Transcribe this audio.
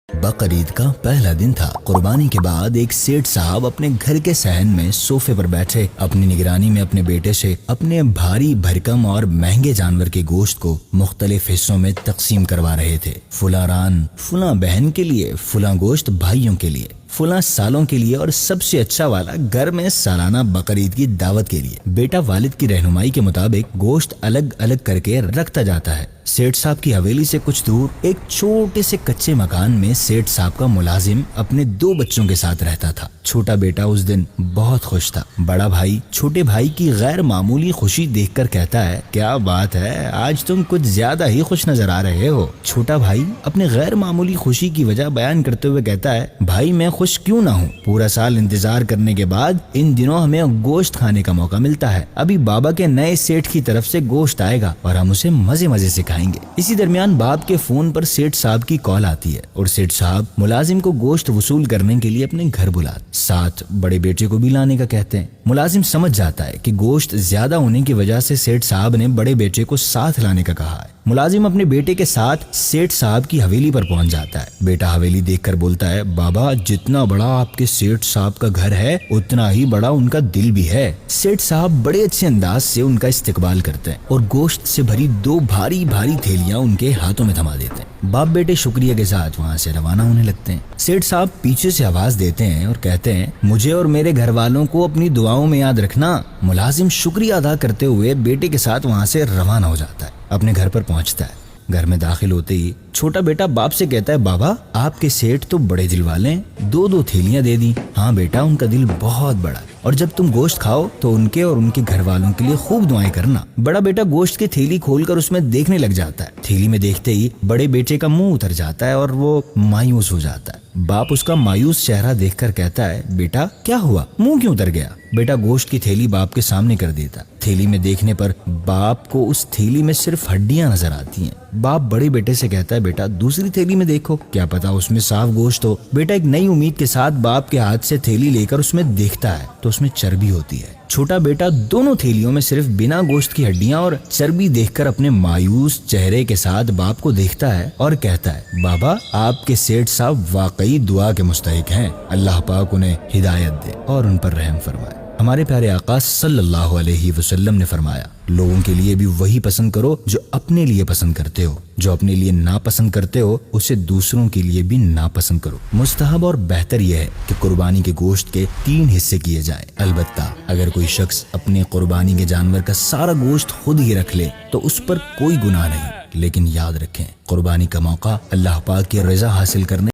बकरीद का पहला दिन था। कुर्बानी के बाद एक सेठ साहब अपने घर के सहन में सोफे पर बैठे अपनी निगरानी में अपने बेटे से अपने भारी भरकम और महंगे जानवर के गोश्त को मुख्तलिफ हिस्सों में तकसीम करवा रहे थे। फुला रान फुला बहन के लिए, फुला गोश्त भाइयों के लिए, फुला सालों के लिए और सबसे अच्छा वाला घर में सालाना बकरीद की दावत के लिए। बेटा वालिद की रहनुमाई के मुताबिक गोश्त अलग अलग करके रखता जाता है। सेठ साहब की हवेली से कुछ दूर एक छोटे से कच्चे मकान में सेठ साहब का मुलाजिम अपने 2 बच्चों के साथ रहता था। छोटा बेटा उस दिन बहुत खुश था। बड़ा भाई छोटे भाई की गैर मामूली खुशी देखकर कहता है, क्या बात है, आज तुम कुछ ज्यादा ही खुश नजर आ रहे हो। छोटा भाई अपने गैर मामूली खुशी की वजह बयान करते हुए कहता है, भाई मैं खुश क्यों ना हूँ, पूरा साल इंतजार करने के बाद इन दिनों हमें गोश्त खाने का मौका मिलता है। अभी बाबा के नए सेठ की तरफ से गोश्त आएगा और हम उसे मजे मजे से खाएंगे। इसी दरमियान बाप के फोन पर सेठ साहब की कॉल आती है और सेठ साहब मुलाजिम को गोश्त वसूल करने के लिए अपने घर बुलाते, साथ बड़े बेटे को भी लाने का कहते हैं। मुलाजिम समझ जाता है कि गोश्त ज्यादा होने की वजह से सेठ साहब ने बड़े बेटे को साथ लाने का कहा है। मुलाजिम अपने बेटे के साथ सेठ साहब की हवेली पर पहुंच जाता है। बेटा हवेली देखकर बोलता है, बाबा जितना बड़ा आपके सेठ साहब का घर है उतना ही बड़ा उनका दिल भी है। सेठ साहब बड़े अच्छे अंदाज से उनका इस्तकबाल करते हैं और गोश्त से भरी 2 भारी भारी थैलियां उनके हाथों में थमा देते हैं। बाप बेटे शुक्रिया के साथ वहाँ से रवाना होने लगते हैं। सेठ साहब पीछे से आवाज देते हैं और कहते हैं, मुझे और मेरे घर वालों को अपनी दुआओं में याद रखना। मुलाजिम शुक्रिया अदा करते हुए बेटे के साथ वहाँ से रवाना हो जाता है। अपने घर पर पहुँचता है। घर में दाखिल होते ही छोटा बेटा बाप से कहता है, बाबा आपके सेठ तो बड़े दिल वाले हैं, 2-2 थैलियां दे दी। हाँ बेटा, उनका दिल बहुत बड़ा है और जब तुम गोश्त खाओ तो उनके और उनके घर वालों के लिए खूब दुआएं करना। बड़ा बेटा गोश्त की थैली खोलकर उसमें देखने लग जाता है। थैली में देखते ही बड़े बेटे का मुंह उतर जाता है और वो मायूस हो जाता है। बाप उसका मायूस चेहरा देखकर कहता है, बेटा क्या हुआ, मुंह क्यों उतर गया। बेटा गोश्त की थैली बाप के सामने कर देता। थैली में देखने पर बाप को उस थैली में सिर्फ हड्डियां नजर आती हैं। बाप बड़े बेटे से कहता है, बेटा दूसरी थैली में देखो, क्या पता उसमें साफ गोश्त हो। बेटा एक नई उम्मीद के साथ बाप के हाथ से थैली लेकर उसमें देखता है तो उसमें चर्बी होती है। छोटा बेटा दोनों थैलियों में सिर्फ बिना गोश्त की हड्डियां और चर्बी देखकर अपने मायूस चेहरे के साथ बाप को देखता है और कहता है, बाबा आपके सेठ साहब वाकई दुआ के मुस्तहिक हैं, अल्लाह पाक उन्हें हिदायत दे और उन पर रहम फरमाए। हमारे प्यारे आका सल्लल्लाहु अलैहि वसल्लम ने फरमाया, लोगों के लिए भी वही पसंद करो जो अपने लिए पसंद करते हो, जो अपने लिए नापसंद करते हो उसे दूसरों के लिए भी नापसंद करो। मुस्तहब और बेहतर यह है कि कुर्बानी के गोश्त के 3 हिस्से किए जाएं। अलबत्ता अगर कोई शख्स अपने कुर्बानी के जानवर का सारा गोश्त खुद ही रख ले तो उस पर कोई गुनाह नहीं, लेकिन याद रखें कुर्बानी का मौका अल्लाह पाक की रज़ा हासिल करने